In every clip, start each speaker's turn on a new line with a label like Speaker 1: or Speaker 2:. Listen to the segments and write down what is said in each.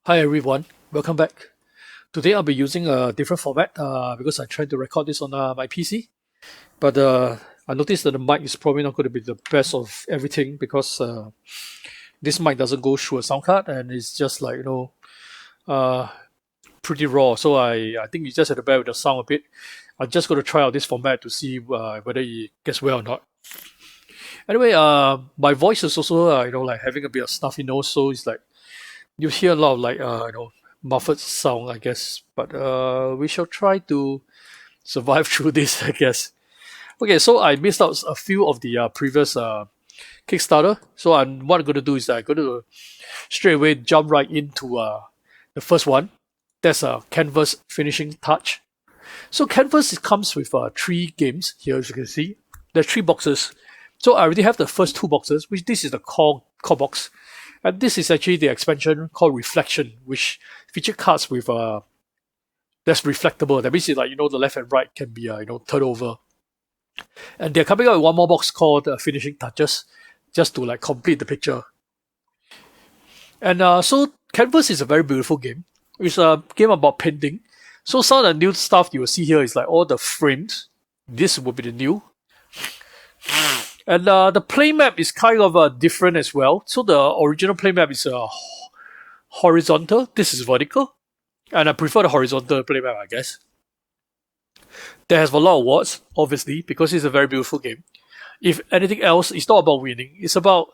Speaker 1: Hi everyone, welcome back. Today I'll be using a different format because I tried to record this on my PC, but I noticed that the mic is probably not going to be the best of everything because this mic doesn't go through a sound card and it's just like uh, pretty raw. So I think you just have to bear with the sound a bit. I'm just going to try out this format to see whether it gets well or not. Anyway, my voice is also like having a bit of stuffy nose, so it's like you hear a lot of like muffled sound, I guess. But we shall try to survive through this, I guess. Okay, so I missed out a few of the previous Kickstarter. So what I'm going to do is I'm going to straight away jump right into the first one. That's a Canvas Finishing Touch. So Canvas comes with three games here, as you can see. There's three boxes. So I already have the first two boxes, which this is the core box. And this is actually the expansion called Reflection, which feature cards with that's reflectable. That means the left and right can be turned over. And they're coming out with one more box called Finishing Touches, just to like complete the picture. And so Canvas is a very beautiful game. It's a game about painting. So some of the new stuff you will see here is like all the frames. This will be the new. And the play map is kind of different as well. So the original play map is horizontal. This is vertical. And I prefer the horizontal play map, I guess. There has a lot of awards, obviously, because it's a very beautiful game. If anything else, it's not about winning. It's about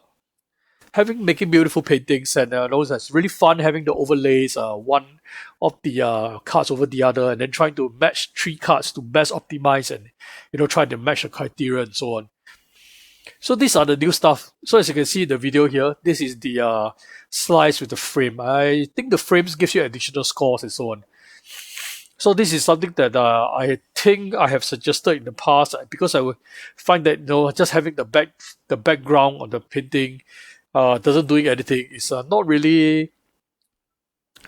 Speaker 1: making beautiful paintings, and it's really fun having the overlays, one of the cards over the other, and then trying to match three cards to best optimize and trying to match the criteria and so on. So these are the new stuff. So as you can see in the video here, this is the slice with the frame. I think the frames gives you additional scores and so on. So this is something that I think I have suggested in the past because I would find that just having the background on the painting doesn't doing anything. It's not really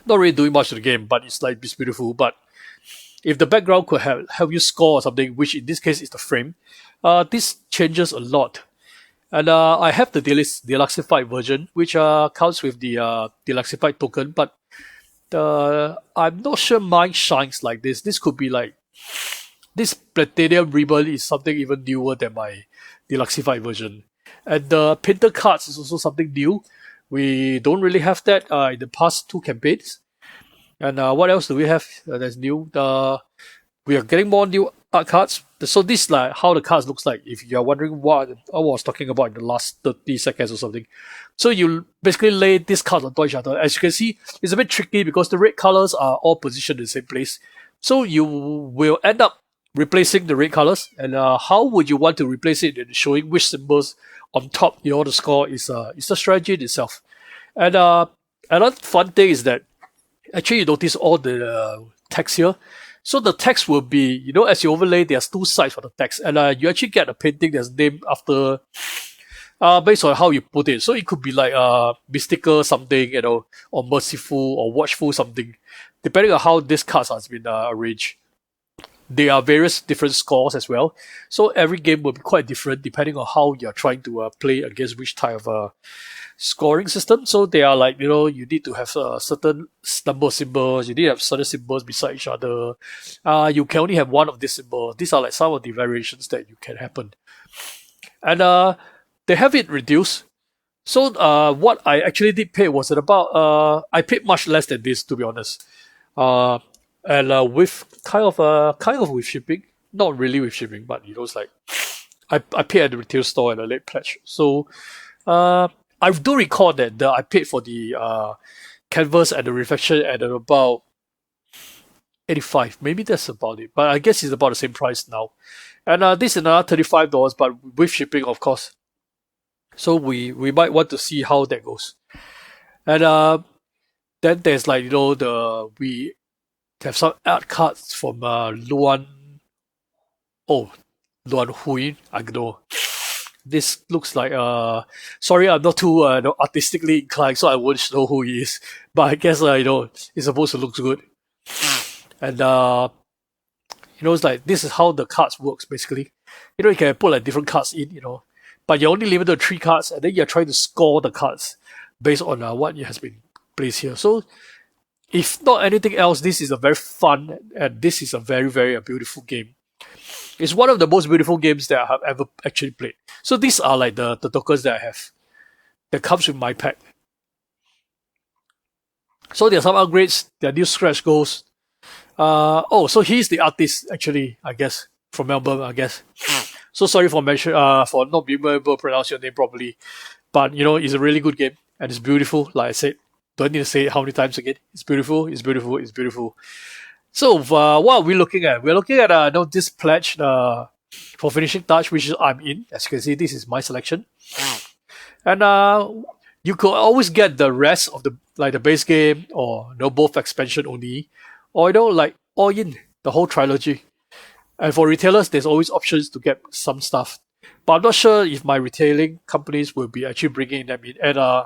Speaker 1: doing much to the game, but it's beautiful. But if the background could help you score or something, which in this case is the frame, this changes a lot. And I have the deluxified version, which comes with the deluxified token, but I'm not sure mine shines like this. This could be like this platinum ribbon is something even newer than my deluxified version. And the painter cards is also something new. We don't really have that in the past two campaigns. And what else do we have that's new? We are getting more new art cards. So this is like how the cards looks like. If you are wondering what I was talking about in the last 30 seconds or something. So you basically lay these cards on top of each other. As you can see, it's a bit tricky because the red colors are all positioned in the same place. So you will end up replacing the red colors. And how would you want to replace it and showing which symbols on top you want to score is the strategy in itself. And another fun thing is that actually you notice all the text here. So the text will be, as you overlay, there's two sides for the text. And you actually get a painting that's named after, based on how you put it. So it could be like mystical something, or merciful or watchful something, depending on how this card has been arranged. There are various different scores as well. So every game will be quite different depending on how you're trying to play against which type of scoring system. So they are like, you need to have a certain number of symbols. You need to have certain symbols beside each other. You can only have one of these symbols. These are like some of the variations that you can happen. And they have it reduced. So what I actually did pay was at about, I paid much less than this, to be honest. And with kind of with shipping, not really with shipping, but it's like I paid at the retail store at a late pledge. So I do recall that I paid for the canvas and the reflection at about 85. Maybe that's about it. But I guess it's about the same price now. And this is another $35, but with shipping, of course. So we might want to see how that goes. And then there's like we have some art cards from Luan Hui. I don't know. This looks like sorry, I'm not too artistically inclined, so I won't know who he is. But I guess it's supposed to look good. And it's like this is how the cards works basically. You can put like different cards in, but you're only limited to 3 cards, and then you're trying to score the cards based on what has been placed here. So if not anything else, this is a very fun and this is a very, very beautiful game. It's one of the most beautiful games that I have ever actually played. So these are like the tokens that I have that comes with my pack. So there are some upgrades, there are new scratch goals. So he's the artist actually, I guess, from Melbourne, I guess. So sorry for for not being able to pronounce your name properly. But it's a really good game and it's beautiful, like I said. Don't need to say it how many times again. It's beautiful, it's beautiful, it's beautiful. So what are we looking at? We're looking at this pledge for finishing touch, which I'm in. As you can see, this is my selection. And you could always get the rest of the base game, or both expansion only, or like all in the whole trilogy. And for retailers, there's always options to get some stuff. But I'm not sure if my retailing companies will be actually bringing them in. And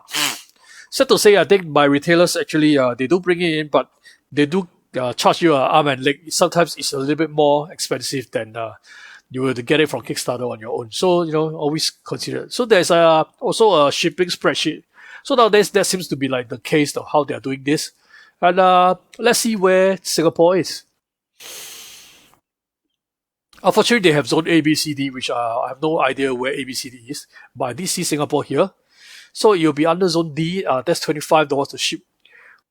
Speaker 1: sad to say, I think my retailers actually they do bring it in, but they do charge you an arm and leg. Sometimes it's a little bit more expensive than you were to get it from Kickstarter on your own. So always consider it. So there's also a shipping spreadsheet. So nowadays that seems to be like the case of how they are doing this. And let's see where Singapore is. Unfortunately, they have zone A, B, C, D, which I have no idea where A, B, C, D is. But I did see Singapore here. So you'll be under zone D. That's $25 to ship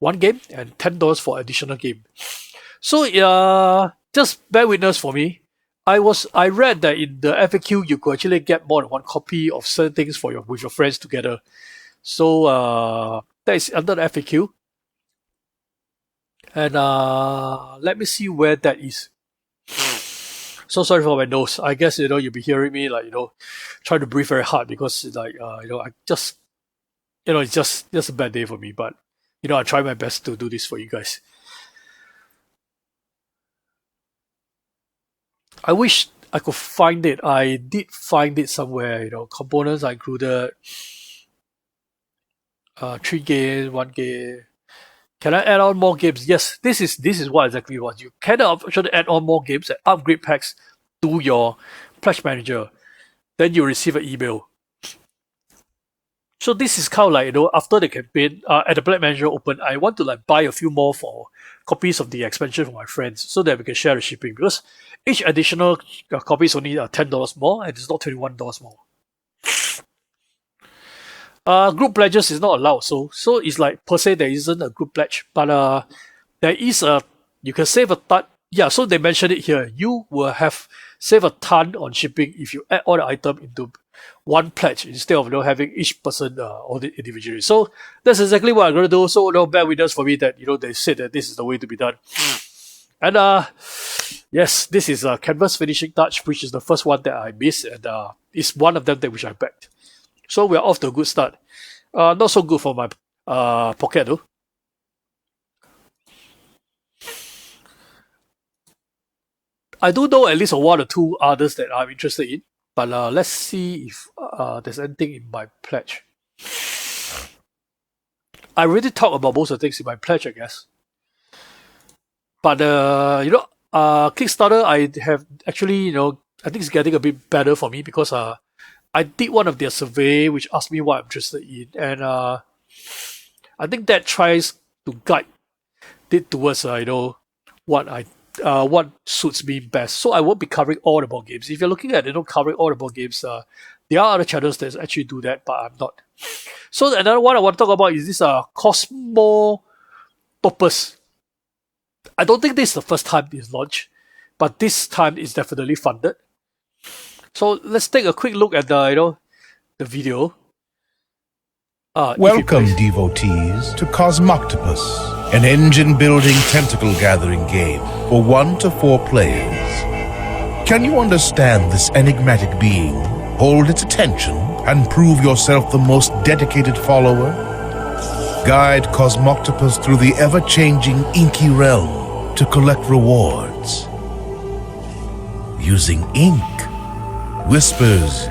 Speaker 1: one game and $10 for additional game. So just bear witness for me. I read that in the FAQ you could actually get more than one copy of certain things with your friends together. So that is under the FAQ. And let me see where that is. So sorry for my nose. I guess you'll be hearing me trying to breathe very hard because I just it's just a bad day for me. But I try my best to do this for you guys. I wish I could find it. I did find it somewhere. Components I included 3 games, 1 game. Can I add on more games? Yes, this is what exactly what you can actually add on more games and upgrade packs to your pledge manager. Then you receive an email. So this is kind of like after the campaign at the pledge manager open, I want to buy a few more for copies of the expansion for my friends so that we can share the shipping, because each additional copy is only $10 more and it's not $21 more. Group pledges is not allowed, so it's like per se there isn't a group pledge, but there is you can save a ton. Yeah, so they mentioned it here. You will have save a ton on shipping if you add all the item into one pledge instead of having each person audit individually. So that's exactly what I'm gonna do. So bear with us for me that they said that this is the way to be done. And yes, this is a canvas finishing touch, which is the first one that I missed, and it's one of them that which I backed. So we're off to a good start. Not so good for my pocket though. I do know at least one or two others that I'm interested in, but let's see if there's anything in my pledge. I already talked about most of the things in my pledge, I guess. But Kickstarter, I have actually, I think it's getting a bit better for me because I did one of their survey which asked me what I'm interested in, and I think that tries to guide it towards what suits me best. So I won't be covering all the board games. If you're looking at covering all the board games, there are other channels that actually do that, but I'm not. So another one I want to talk about is this Cosmoctopus. I don't think this is the first time it's launched, but this time it's definitely funded. So let's take a quick look at the video.
Speaker 2: Welcome, devotees, to Cosmoctopus, an engine-building, tentacle-gathering game for 1 to 4 players. Can you understand this enigmatic being, hold its attention, and prove yourself the most dedicated follower? Guide Cosmoctopus through the ever-changing inky realm to collect rewards. Using ink, whispers,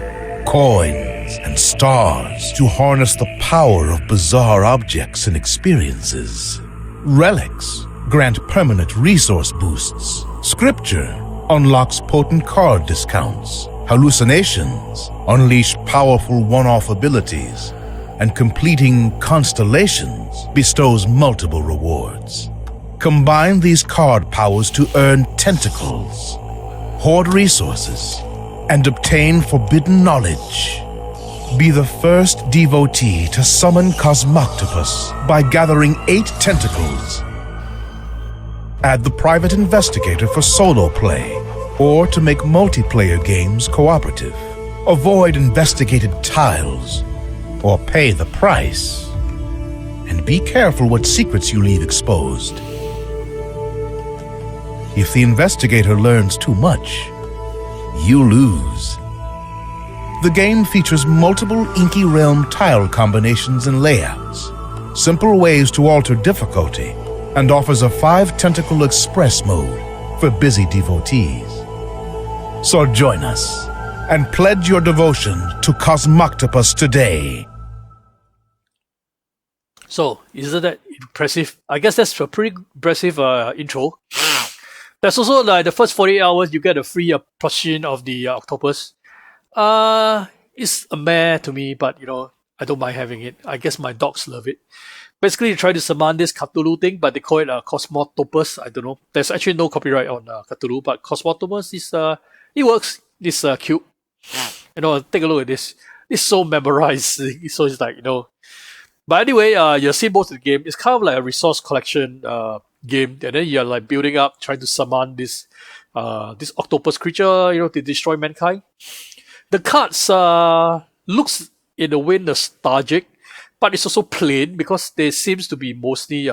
Speaker 2: coins, and stars to harness the power of bizarre objects and experiences. Relics grant permanent resource boosts. Scripture unlocks potent card discounts. Hallucinations unleash powerful one-off abilities. and completing constellations bestows multiple rewards. Combine these card powers to earn tentacles, hoard resources, and obtain forbidden knowledge. Be the first devotee to summon Cosmoctopus by gathering 8 tentacles. Add the private investigator for solo play, or to make multiplayer games cooperative. Avoid investigated tiles, or pay the price. And be careful what secrets you leave exposed. If the investigator learns too much, you lose. The game features multiple Inky Realm tile combinations and layouts, simple ways to alter difficulty, and offers a 5-tentacle express mode for busy devotees. So join us and pledge your devotion to Cosmoctopus today.
Speaker 1: So, isn't that impressive? I guess that's a pretty impressive intro. There's also like the first 48 hours you get a free portion of the octopus. It's a meh to me, but I don't mind having it. I guess my dogs love it. Basically, you try to summon this Cthulhu thing, but they call it Cosmoctopus. I don't know. There's actually no copyright on Cthulhu, but Cosmoctopus is it works. It's cute. Take a look at this. It's so memorized. So it's like But anyway, you'll see most of the game. It's kind of like a resource collection game, and then you're like building up, trying to summon this octopus creature, to destroy mankind. The cards looks in a way nostalgic, but it's also plain because they seems to be mostly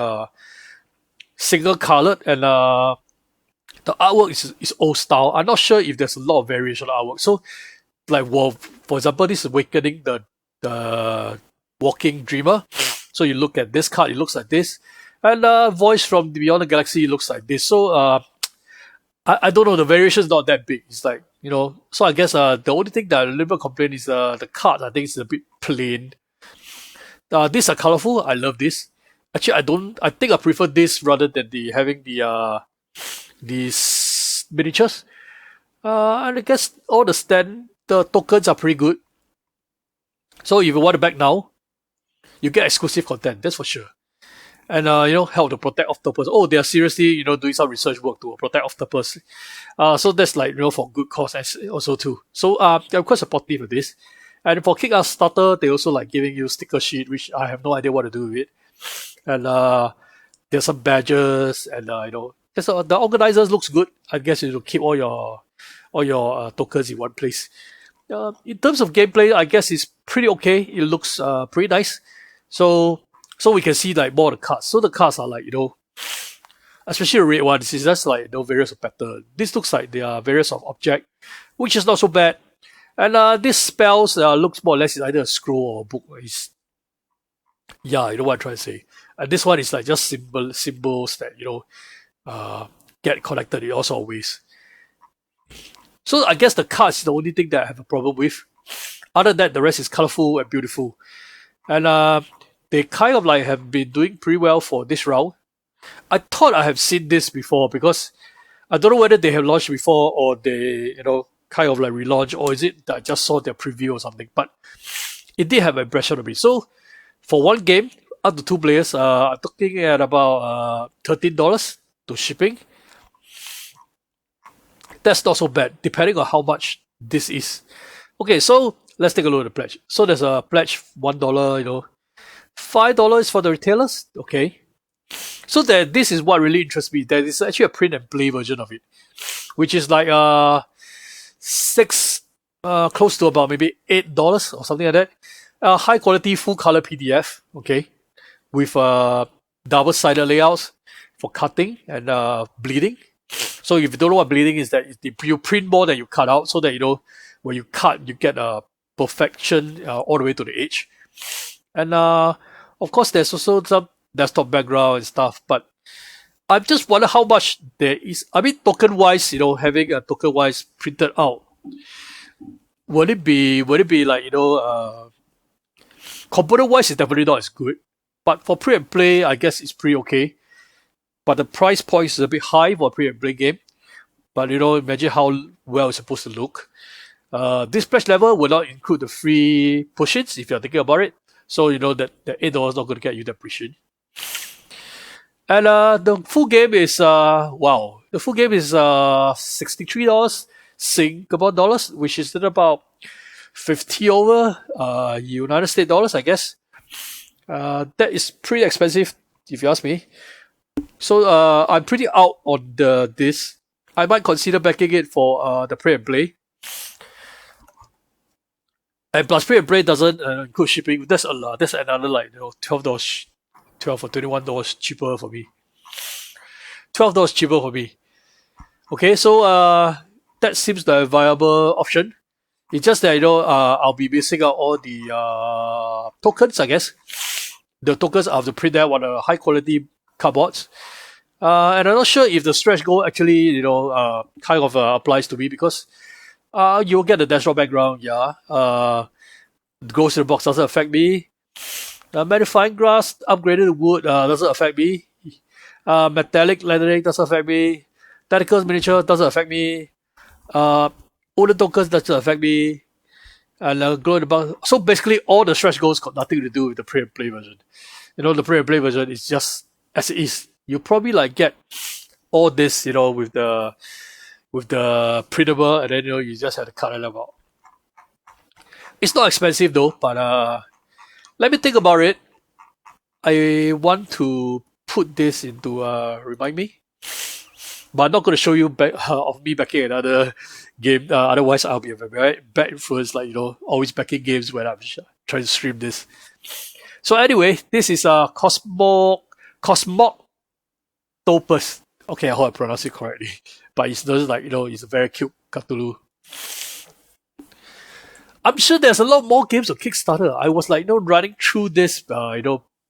Speaker 1: single colored, and the artwork is old style. I'm not sure if there's a lot of variation of artwork. So, like, for example, this is Awakening the Walking Dreamer. So you look at this card, it looks like this, and Voice from Beyond the Galaxy looks like this. So I don't know, the variation is not that big. It's like So I guess the only thing that a little bit complain is the card. I think it's a bit plain. These are colorful. I love this. Actually, I think I prefer this rather than having these miniatures. And I guess all the tokens are pretty good. So if you want to back now, you get exclusive content, that's for sure. And help to protect octopus. Oh, they are seriously doing some research work to protect octopus. So that's like for good cause also too. So they're quite supportive of this. And for Kickstarter, they also like giving you sticker sheet, which I have no idea what to do with it. And there's some badges, and the organizers looks good. I guess you keep all your tokens in one place. In terms of gameplay, I guess it's pretty okay. It looks pretty nice. So we can see like more of the cards. So the cards are like especially the red ones. It's just like various of pattern. This looks like they are various of object, which is not so bad. And these spells looks more or less either a scroll or a book. You know what I'm trying to say. And this one is like just symbols that get connected in all sorts of ways. So I guess the cards is the only thing that I have a problem with. Other than that, the rest is colorful and beautiful. And they kind of like have been doing pretty well for this round. I thought I have seen this before because I don't know whether they have launched before or they, kind of like relaunch, or is it that I just saw their preview or something. But it did have an impression of me. So for one game, up to 2 players, I'm looking at about $13 to shipping. That's not so bad, depending on how much this is. Okay, so let's take a look at the pledge. So there's a pledge $1, $5 is for the retailers. Okay. So this is what really interests me. There is actually a print and play version of it, which is like close to about maybe $8 or something like that. High quality full color PDF, okay, with double-sided layouts for cutting and bleeding. So if you don't know what bleeding is, that you print more than you cut out, so that when you cut, you get a perfection all the way to the edge. And of course, there's also some desktop background and stuff, but I just wonder how much there is. I mean, token-wise, having a token-wise printed out, would it be like, component-wise, it's definitely not as good. But for print and play, I guess it's pretty okay. But the price point is a bit high for a print and play game. But imagine how well it's supposed to look. This pledge level will not include the free push-ins if you're thinking about it. So you know that the $8 not going to get you the appreciation. And the full game is wow. The full game is $63 Singapore dollars, which is about 50 over United States dollars, I guess. That is pretty expensive if you ask me. So I'm pretty out on this. I might consider backing it for the Pray and Play. And plus Pray and Play doesn't include shipping. That's another like $12, $12 or $21 cheaper for me. $12 cheaper for me. Okay, so that seems the viable option. It's just that I'll be missing out all the tokens, I guess. The tokens of the print there on a high quality cardboards. And I'm not sure if the stretch goal actually kind of applies to me because you'll get the desktop background, yeah. Ghost in the box doesn't affect me. Magnifying glass, upgraded wood doesn't affect me. Metallic lettering doesn't affect me. Tentacles miniature doesn't affect me. Wooden tokens doesn't affect me. And glow in the box. So basically, all the stretch goals got nothing to do with the Pray and Play version. The Pray and Play version is just as it is. You probably like get all this, with the printable, and then you just have to cut it out. It's not expensive though, but let me think about it. I want to put this into remind me, but I'm not going to show you of me backing another game. Otherwise, I'll be a very bad influence, like always backing games when I'm trying to stream this. So anyway, this is Cosmoctopus. Okay, I hope I pronounce it correctly, but it's just like it's a very cute Cthulhu. I'm sure there's a lot more games on Kickstarter. I was running through this,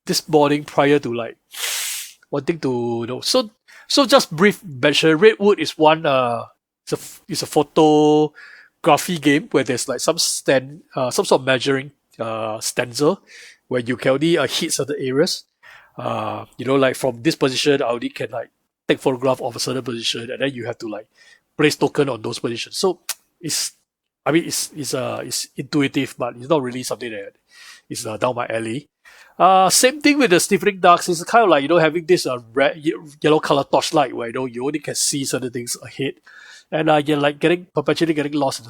Speaker 1: this morning prior to wanting to So just brief mention. Redwood is one. It's a photography game where there's some some sort of measuring stencil where you can only hit certain areas. From this position, I only can take photograph of a certain position, and then you have to place token on those positions. So it's intuitive, but it's not really something that is down my alley. Same thing with the Stiffening Darks. It's kind of having this red, yellow color torchlight where you only can see certain things ahead, and you're perpetually getting lost in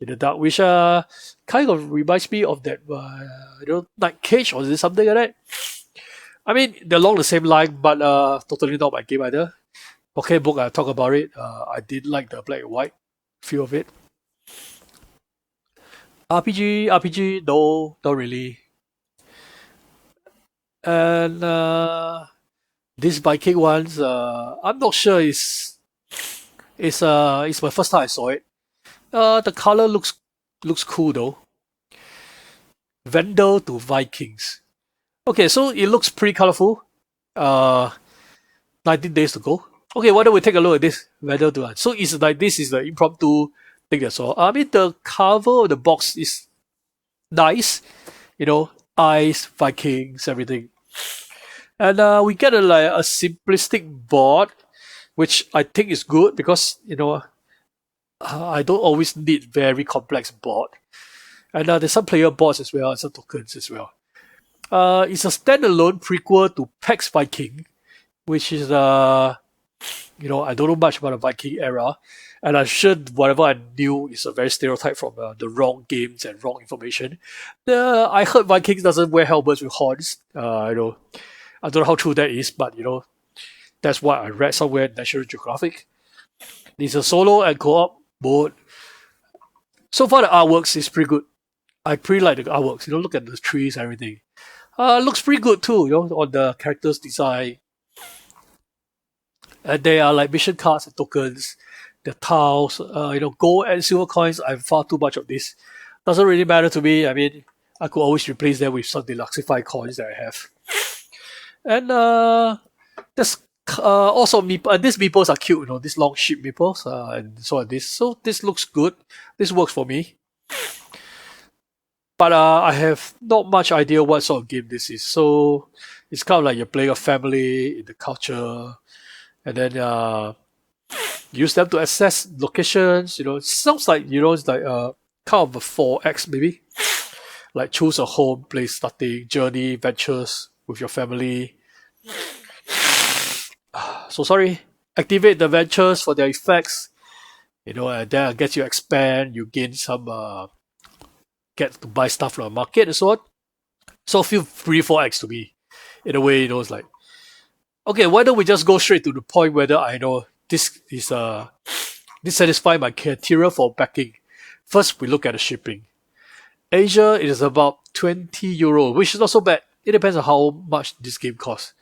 Speaker 1: the dark, which kind of reminds me of that Night Cage, or is it something like that? I mean, they're along the same line, but totally not my game either. Okay, book, I talk about it. I did like the black and white feel of it. RPG, no, not really. And these Viking ones, I'm not sure it's my first time I saw it. The color looks cool though. Vendel to Vikings. Okay, so it looks pretty colorful. 19 days to go. Okay, why don't we take a look at this Vendel to. So it's this is the impromptu thing that's all. I mean, the cover of the box is nice. Eyes, Vikings, everything. And we get a simplistic board, which I think is good because I don't always need very complex board. And there's some player boards as well, and some tokens as well. It's a standalone prequel to Pax Viking, which is I don't know much about the Viking era, and I'm sure whatever I knew is a very stereotype from the wrong games and wrong information. I heard Vikings doesn't wear helmets with horns. I don't know how true that is, but that's what I read somewhere in National Geographic. It's a solo and co-op mode. So far, the artworks is pretty good. I pretty like the artworks. Look at the trees, everything. Looks pretty good too. On the characters' design. And they are mission cards and tokens. The tiles, gold and silver coins. I have far too much of this. Doesn't really matter to me. I mean, I could always replace them with some deluxified coins that I have. And there's also meeple. These meeples are cute. These long sheep meeples. And so on this. So this looks good. This works for me. But I have not much idea what sort of game this is. So it's kind of like you're playing a family in the culture, and then use them to access locations. It sounds like it's like kind of a 4X maybe. like choose a home, place starting, journey, ventures with your family. So sorry, activate the ventures for their effects. And then I guess you expand, you gain some, get to buy stuff from the market and so on. So feel 3-4x to me. In a way, it's like, okay, why don't we just go straight to the point whether I know this is this satisfy my criteria for backing. First, we look at the shipping. Asia, it is about €20, which is not so bad. It depends on how much this game costs.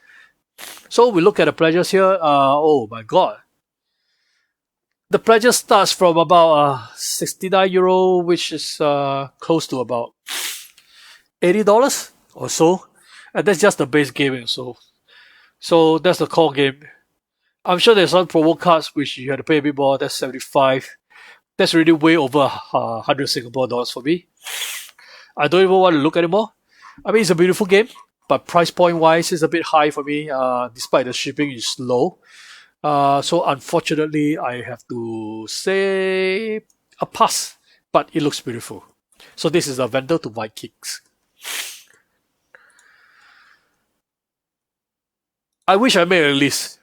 Speaker 1: So we look at the pledges here. Oh my god. The pledge starts from about €69, which is close to about $80 or so. And that's just the base game. So that's the core game. I'm sure there's some promo cards which you have to pay a bit more. That's 75. That's really way over 100 Singapore dollars for me. I don't even want to look anymore. I mean, it's a beautiful game, but price point wise, it's a bit high for me, despite the shipping is low. So unfortunately, I have to say a pass, but it looks beautiful. So this is a Vendel to Vikings. I wish I made a list.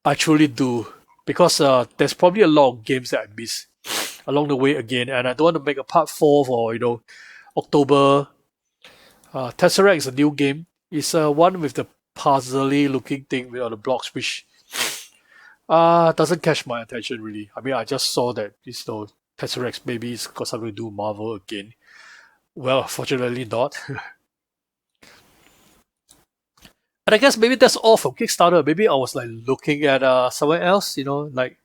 Speaker 1: I truly do, because there's probably a lot of games that I miss along the way again, and I don't want to make a part 4 for October. Tesseract is a new game. It's one with the puzzly looking thing with all the blocks, which doesn't catch my attention really. I mean, I just saw that this Tesseract maybe it's got something to do with Marvel again. Well, fortunately not. And I guess maybe that's all from Kickstarter. Maybe I was like looking at somewhere else, like,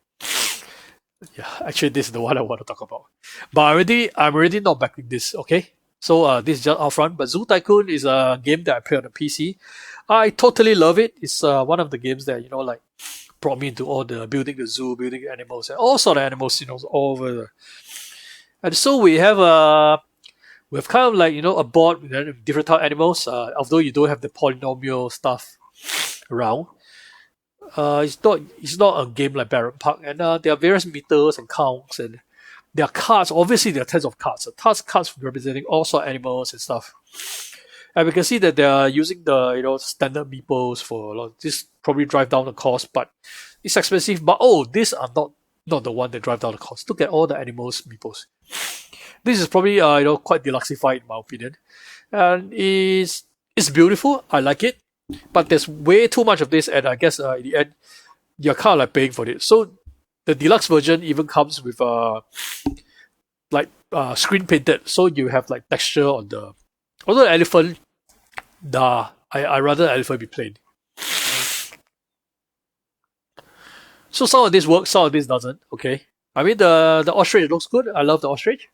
Speaker 1: yeah, actually this is the one I want to talk about. But I'm already not backing this, okay? So this is just upfront. But Zoo Tycoon is a game that I play on the PC. I totally love it. It's one of the games that, like, brought me into all the building the zoo, building animals, and all sort of animals, all over there. And so we have kind of like, a board with different type of animals, although you don't have the polynomial stuff around. It's not a game like Baron Park, and there are various meters and counts, and there are cards. Obviously, there are tons of cards. Cards representing all sorts of animals and stuff. And we can see that they are using the standard meeples for a lot. This probably drive down the cost, but it's expensive. But these are not the one that drive down the cost. Look at all the animals meeples. This is probably quite deluxeified in my opinion, and it's beautiful. I like it, but there's way too much of this, and I guess in the end you're kind of like paying for it. So the deluxe version even comes with screen painted, so you have like texture on the. Although the elephant, I rather the elephant be plain. So some of this works, some of this doesn't. Okay, I mean the ostrich looks good. I love the ostrich.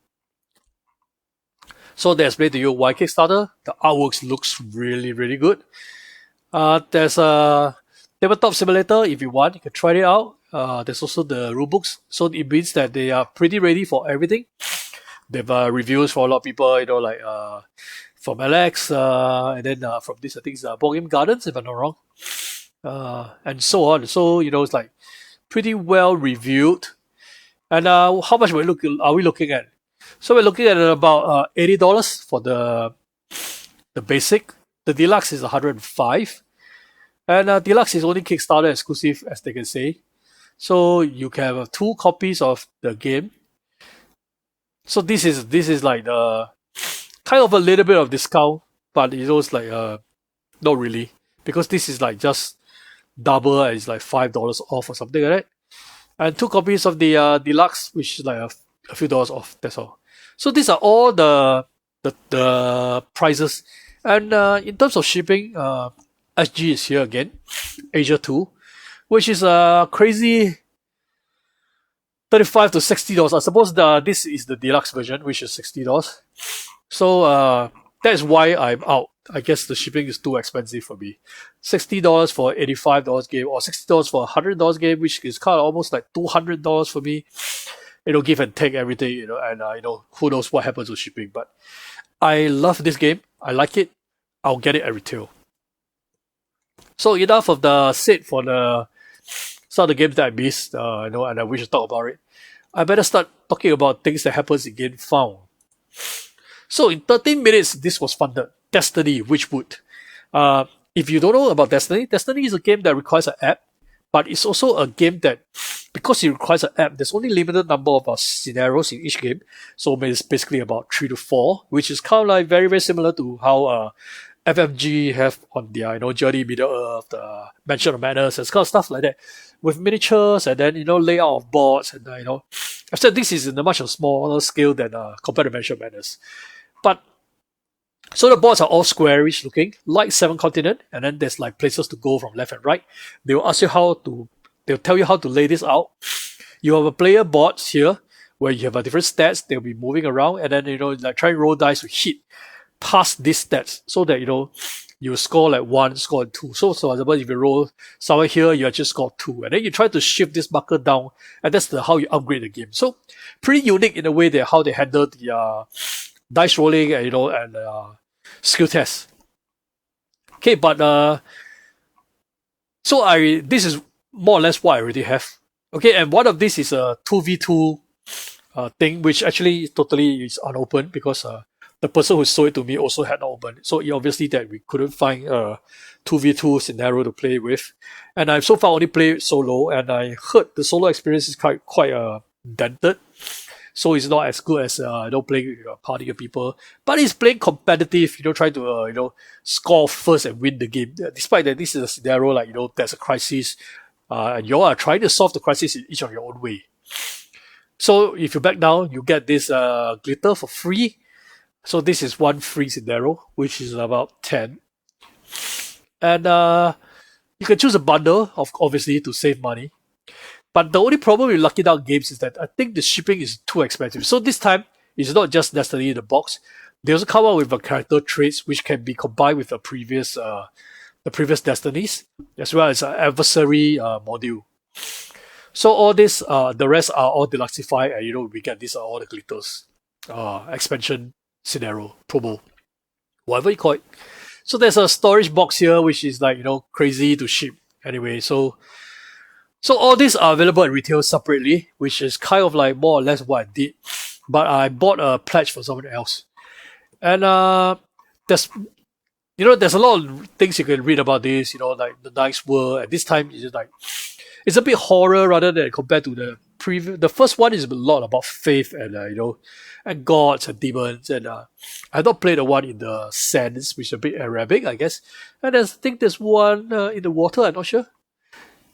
Speaker 1: So they explain to you why Kickstarter. The artwork looks really, really good. There's a tabletop simulator. If you want, you can try it out. There's also the rulebooks. So it means that they are pretty ready for everything. They've reviews for a lot of people, like from Alex, and then from this, I think it's Board Game Gardens, if I'm not wrong. And so on. So, it's like pretty well reviewed. And how much are we looking at? So we're looking at about $80 for the basic. The deluxe is $105, and deluxe is only Kickstarter exclusive, as they can say. So you can have 2 copies of the game. So this is like the kind of a little bit of discount, but it's like not really, because this is like just double, and it's like $5 off or something like that. And 2 copies of the deluxe, which is like a few dollars off. That's all. So these are all the prices. And in terms of shipping, SG is here again, Asia 2, which is a crazy $35 to $60. I suppose this is the deluxe version, which is $60. So that's why I'm out. I guess the shipping is too expensive for me. $60 for $85 game, or $60 for $100 game, which is kind of almost like $200 for me. Give and take everything, and who knows what happens with shipping. But I love this game. I like it. I'll get it at retail. So enough of the set for some of the games that I missed, and I wish to talk about it. I better start talking about things that happens in Game Found. So in 13 minutes, this was funded. Destiny Witchwood. If you don't know about Destiny, Destiny is a game that requires an app, but it's also a game that, because it requires an app, there's only limited number of scenarios in each game. So it's basically about 3 to 4, which is kind of like very, very similar to how FFG have on their, Journey, Middle Earth, Mansion of Madness, and kind of stuff like that, with miniatures and then, layout of boards, and, I've said this is in a much smaller scale than compared to Mansion of Madness. But so the boards are all squarish looking, like 7 continent, and then there's like places to go from left and right. They'll tell you how to lay this out. You have a player boards here where you have a different stats. They'll be moving around, and then like try and roll dice to hit past these stats so that you score like 1, score 2. So for example, if you roll somewhere here, you actually score 2, and then you try to shift this marker down, and that's how you upgrade the game. So pretty unique in a way that how they handle the dice rolling and skill tests. Okay, but this is more or less what I already have. Okay, and one of this is a 2v2 thing, which actually totally is unopened because the person who sold it to me also had not opened. So obviously that we couldn't find a 2v2 scenario to play with. And I've so far only played solo, and I heard the solo experience is quite dented. So it's not as good as playing with a party of people. But it's playing competitive, trying to score first and win the game. Despite that this is a scenario like, there's a crisis, and you are trying to solve the crisis in each of your own way. So if you back down, you get this glitter for free. So this is one free scenario, which is about 10. And you can choose a bundle, obviously, to save money. But the only problem with Lucky Duck games is that I think the shipping is too expensive. So this time, it's not just Destiny in the box. They also come out with a character traits, which can be combined with the previous Destinies, as well as an adversary module. So all this, the rest are all deluxified, and we get these are all the glitters, expansion scenario, promo, whatever you call it. So there's a storage box here, which is like, crazy to ship. Anyway, so all these are available at retail separately, which is kind of like more or less what I did. But I bought a pledge for someone else. And there's a lot of things you can read about this, like the nice world. At this time, it's just like, it's a bit horror rather than compared to the previous. The first one is a lot about faith and, and gods and demons. And I not played the one in the sands, which is a bit Arabic, I guess. And I think there's one in the water, I'm not sure.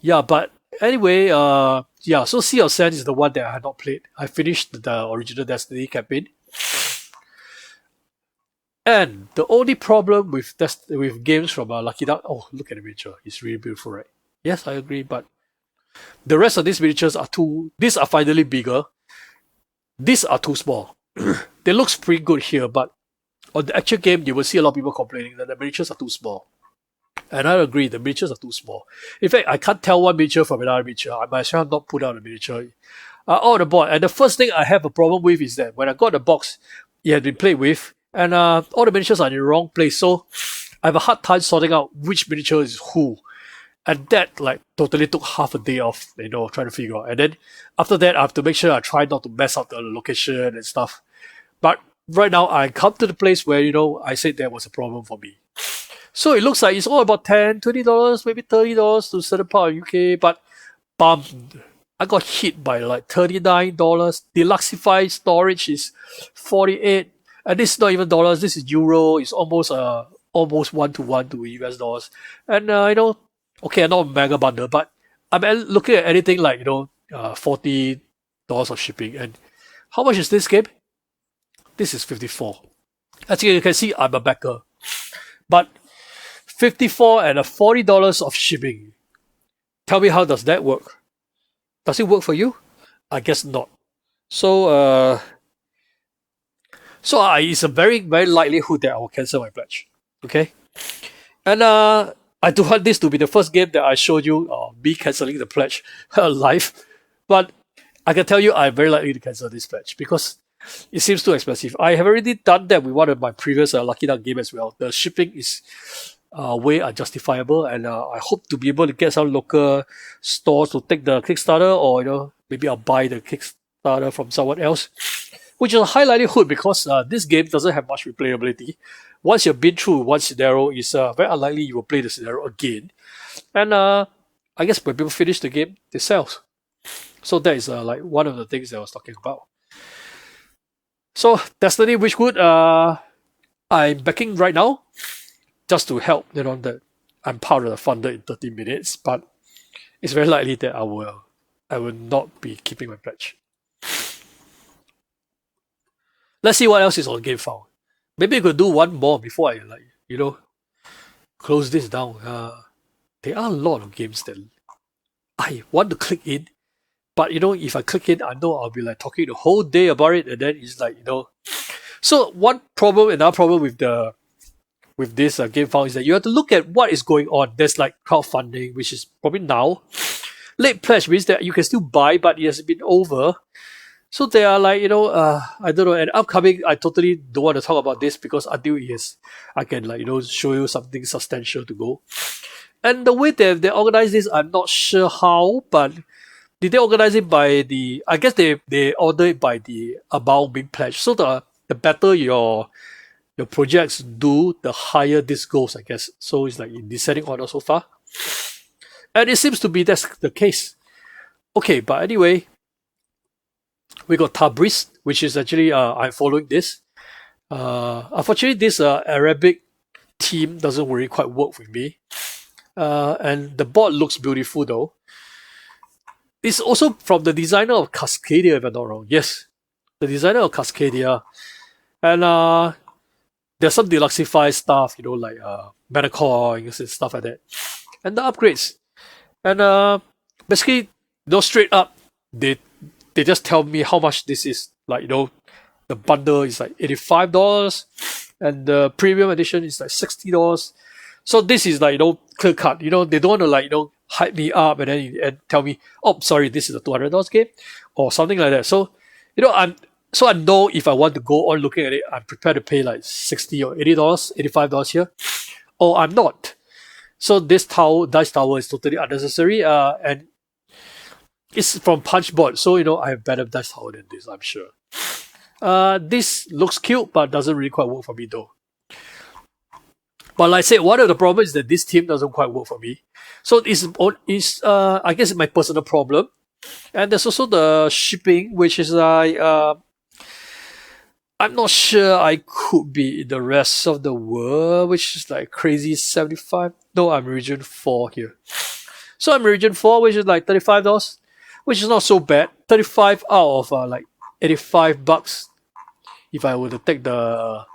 Speaker 1: Yeah, but anyway, so Sea of Sands is the one that I had not played. I finished the original Destiny campaign. And the only problem with games from Lucky Duck, look at the miniature. It's really beautiful, right? Yes, I agree, but the rest of these miniatures these are finally bigger. These are too small. They look pretty good here, but on the actual game, you will see a lot of people complaining that the miniatures are too small. And I agree, the miniatures are too small. In fact, I can't tell one miniature from another miniature. I might as well not put out a miniature on the board. And the first thing I have a problem with is that when I got the box, it had been played with, and all the miniatures are in the wrong place. So I have a hard time sorting out which miniature is who. And that totally took half a day off, trying to figure out. And then after that, I have to make sure I try not to mess up the location and stuff. But right now, I come to the place where, I said there was a problem for me. So it looks like it's all about $10, $20, maybe $30 to certain part of UK, but I got hit by $39. Deluxified storage is $48, and this is not even dollars, this is euro. It's almost 1-to-1 to US dollars. And okay, not a mega bundle, but I'm looking at anything like $40 of shipping. And how much is this game? This is $54. As you can see, I'm a backer, but $54 and $40 of shipping. Tell me, how does that work? Does it work for you? I guess not. So it's a very, very likelihood that I will cancel my pledge. Okay? And I do want this to be the first game that I showed you me cancelling the pledge live. But I can tell you I'm very likely to cancel this pledge because it seems too expensive. I have already done that with one of my previous Lucky Duck game as well. The shipping is way unjustifiable, and I hope to be able to get some local stores to take the Kickstarter, or maybe I'll buy the Kickstarter from someone else. which is a high likelihood because this game doesn't have much replayability. Once you've been through one scenario, it's very unlikely you will play the scenario again. And I guess when people finish the game, they sell. So that is like one of the things that I was talking about. So Destinies Witchwood, I'm backing right now just to help, that I'm part of the funder in 30 minutes, but it's very likely that I will not be keeping my pledge. Let's see what else is on GameFound. Maybe I could do one more before I close this down. There are a lot of games that I want to click in, but if I click in, I know I'll be like talking the whole day about it, and then it's like So another problem with this GameFound is that you have to look at what is going on. There's like crowdfunding, which is probably now. Late pledge means that you can still buy, but it has been over. So they are like, I don't know, and upcoming, I totally don't want to talk about this because until I can show you something substantial to go. And the way they organize this, I'm not sure how, but did they organize it by I guess they order it by the amount being pledged. So the better your projects do, the higher this goes, I guess. So it's like in descending order so far. And it seems to be that's the case. Okay, but anyway, we got Tabriz, which is actually, I'm following this. Unfortunately, this Arabic theme doesn't really quite work with me. And the board looks beautiful though. It's also from the designer of Cascadia, if I'm not wrong. Yes, the designer of Cascadia. And there's some deluxified stuff, like mana coins and stuff like that. And the upgrades. And basically, straight up, they just tell me how much this is. Like, the bundle is like $85 and the premium edition is like $60. So this is like, clear cut. They don't want to hype me up and then tell me, oh, sorry, this is a $200 game or something like that. So, I know if I want to go on looking at it, I'm prepared to pay like $60 or $80, $85 here, or I'm not. So this dice tower is totally unnecessary, and it's from Punchboard. So, I have better dice tower than this, I'm sure. This looks cute, but doesn't really quite work for me though. But like I said, one of the problems is that this team doesn't quite work for me. So it's I guess it's my personal problem. And there's also the shipping, which is like, I'm not sure I could be in the rest of the world, which is like crazy 75. No, I'm region 4 here. So I'm region 4, which is like $35, which is not so bad. 35 out of like $85 if I were to take the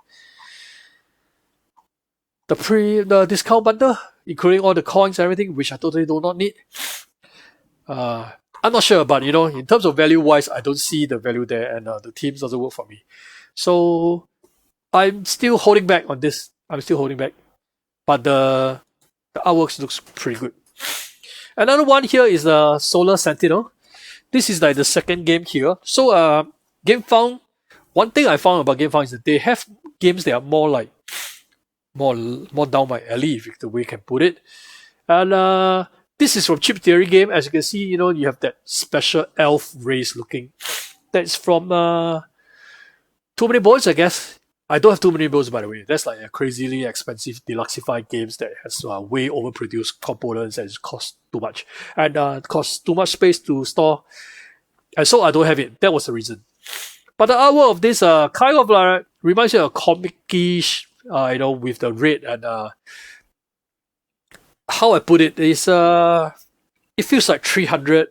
Speaker 1: discount bundle, including all the coins and everything, which I totally do not need. I'm not sure, but in terms of value wise, I don't see the value there, and the teams doesn't work for me. So I'm still holding back on this. I'm still holding back, but the artwork looks pretty good. Another one here is the Solar Sentinel. This is like the second game here. So GameFound. One thing I found about GameFound is that they have games that are more down my alley, if the way you can put it. And this is from Chip Theory Game. As you can see, you have that special elf race looking. That's from Too Many Boards, I guess. I don't have Too Many Boards, by the way. That's like a crazily expensive deluxified games that has way overproduced components and it costs too much. And costs too much space to store. And so I don't have it. That was the reason. But the artwork of this kind of reminds me of comic-ish, with the red and how I put it is it feels like 300.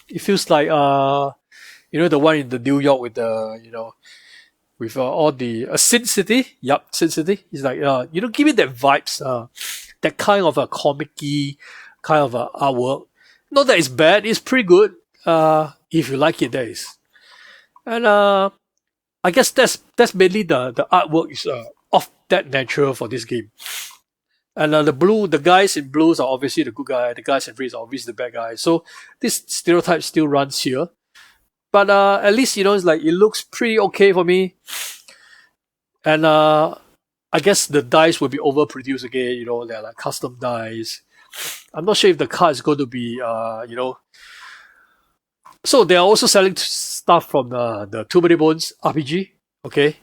Speaker 1: It feels like the one in the New York with the with all the Sin City. Yup, Sin City. It's like give it that vibes, that kind of a comic-y kind of artwork. Not that it's bad, it's pretty good. If you like it, that is. And I guess that's mainly the artwork is of that nature for this game. And the guys in blues are obviously the good guy. The guys in reds are obviously the bad guy. So this stereotype still runs here. But at least it's like it looks pretty okay for me. And I guess the dice will be overproduced again. They're like custom dice. I'm not sure if the card is going to be So they are also selling stuff from the Too Many Bones RPG. Okay,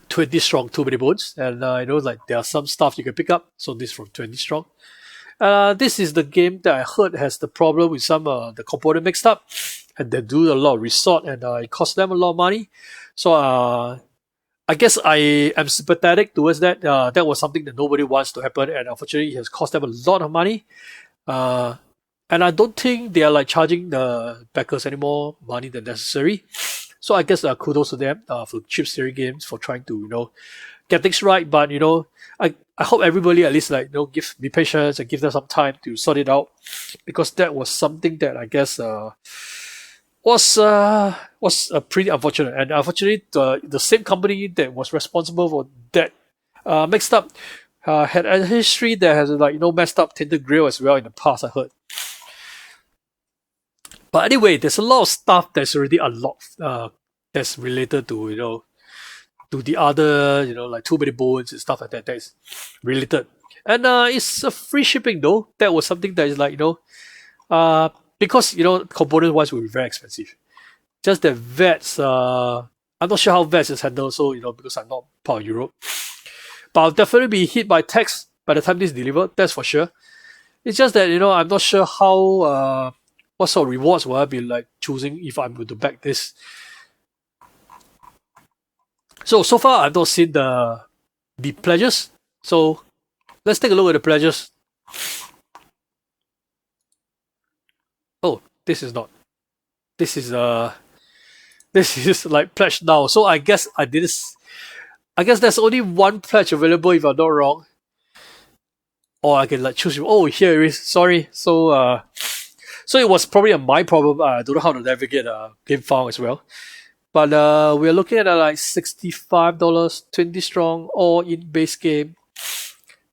Speaker 1: 20 strong Too Many Bones, and like there are some stuff you can pick up. So this from 20 strong. This is the game that I heard has the problem with some the component mixed up, and they do a lot of resort, and it costs them a lot of money. So I guess I am sympathetic towards that. That was something that nobody wants to happen, and unfortunately, it has cost them a lot of money. And I don't think they are like charging the backers any more money than necessary. So I guess kudos to them for Chip Theory Games for trying to get things right. But I hope everybody at least be patient and give them some time to sort it out, because that was something that I guess was pretty unfortunate. And unfortunately, the same company that was responsible for that mixed up had a history that has messed up Tinted Grail as well in the past, I heard. But anyway, there's a lot of stuff that's already unlocked that's related to to the other like Too Many Bones and stuff like that is related. And it's a free shipping though. That was something that is because component wise will be very expensive. Just that VETs, I'm not sure how VETs is handled, so because I'm not part of Europe. But I'll definitely be hit by tax by the time this is delivered, that's for sure. It's just that I'm not sure how what sort of rewards will I be choosing if I'm going to back this. So far I've not seen the pledges. So let's take a look at the pledges. Oh, this is not. This is like pledge now. So I guess there's only one pledge available if I'm not wrong. Or I can choose. Oh, here it is. Sorry. So it was probably my problem. I don't know how to navigate GameFound as well. But we're looking at $65, 20 strong, all in base game.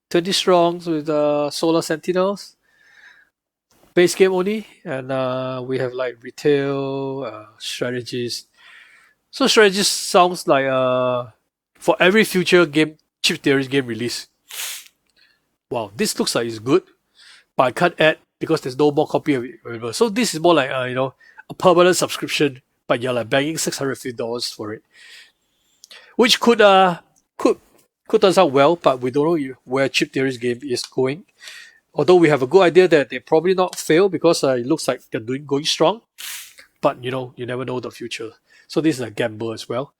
Speaker 1: 20 strongs with Solar Sentinels. Base game only. And we have retail, strategies. So strategies sounds like for every future game, Chip Theory game release. Wow, this looks like it's good. But I can't add because there's no more copy of it available. So this is more like a permanent subscription, but you're banging $650 for it, which could turn out well. But we don't know where Chip Theory's game is going. Although we have a good idea that they probably not fail because it looks like they're going strong. But you never know the future. So this is a gamble as well.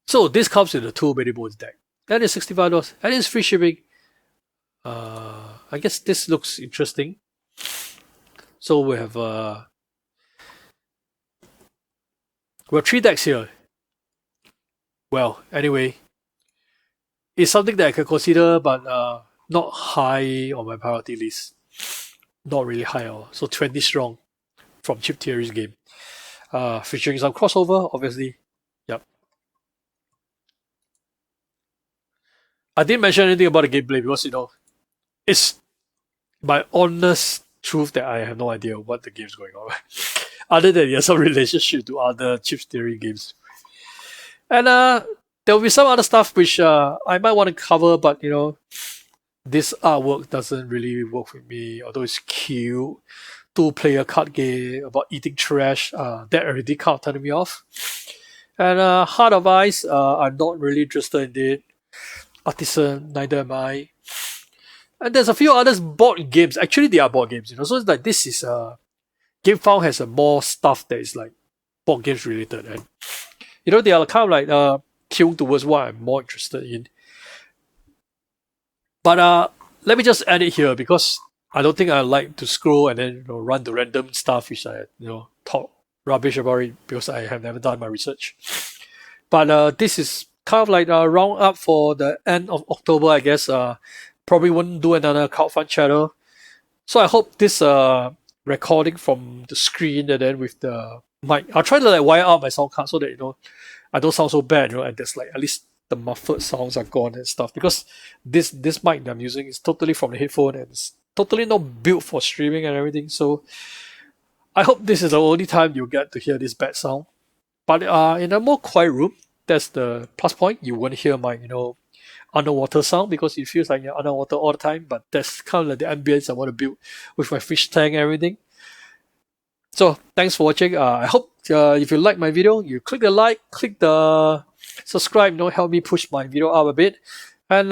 Speaker 1: So this comes with the Too Many Bones deck. That is $65, and it's free shipping. I guess this looks interesting. So we have 3 decks here. Well, anyway, it's something that I can consider, but not high on my priority list. Not really high at all. So 20 strong from Chip Theory's game. Featuring some crossover, obviously. Yep. I didn't mention anything about the gameplay because it's my honest truth that I have no idea what the game's going on. Other than there's some relationship to other Chip Theory games. And there will be some other stuff which I might want to cover, but this artwork doesn't really work with me, although it's cute. 2-player card game about eating trash. That already kind of turned me off. And Heart of Ice, I'm not really interested in it. Artisan, neither am I. And there's a few others board games. Actually, they are board games, So it's this is GameFound has more stuff that is board games related, and they are kind of tuned towards what I'm more interested in. But let me just add it here because I don't think I like to scroll and then run the random stuff which I talk rubbish about it because I have never done my research. But this is kind of a round up for the end of October, I guess. Probably won't do another crowdfund channel. So I hope this recording from the screen and then with the mic, I'll try to wire out my sound card so that I don't sound so bad, and there's at least the muffled sounds are gone and stuff, because this mic that I'm using is totally from the headphone and it's totally not built for streaming and everything. So I hope this is the only time you get to hear this bad sound. But in a more quiet room, that's the plus point. You won't hear my underwater sound because it feels like you're underwater all the time. But that's kind of like the ambience I want to build with my fish tank and everything. So thanks for watching. I hope if you like my video, you click the like, click the subscribe, help me push my video up a bit. And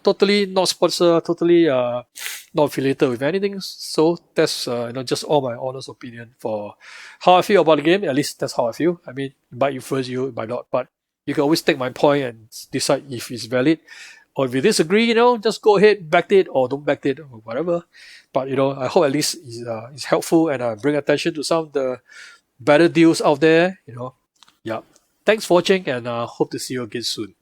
Speaker 1: totally not sponsored, totally not affiliated with anything. So that's just all my honest opinion for how I feel about the game. At least that's how I feel. I mean, it might influence you, it might not, but you can always take my point and decide if it's valid. Or if you disagree, just go ahead, back it or don't back it or whatever. But I hope at least it's helpful and bring attention to some of the better deals out there. Yeah. Thanks for watching and hope to see you again soon.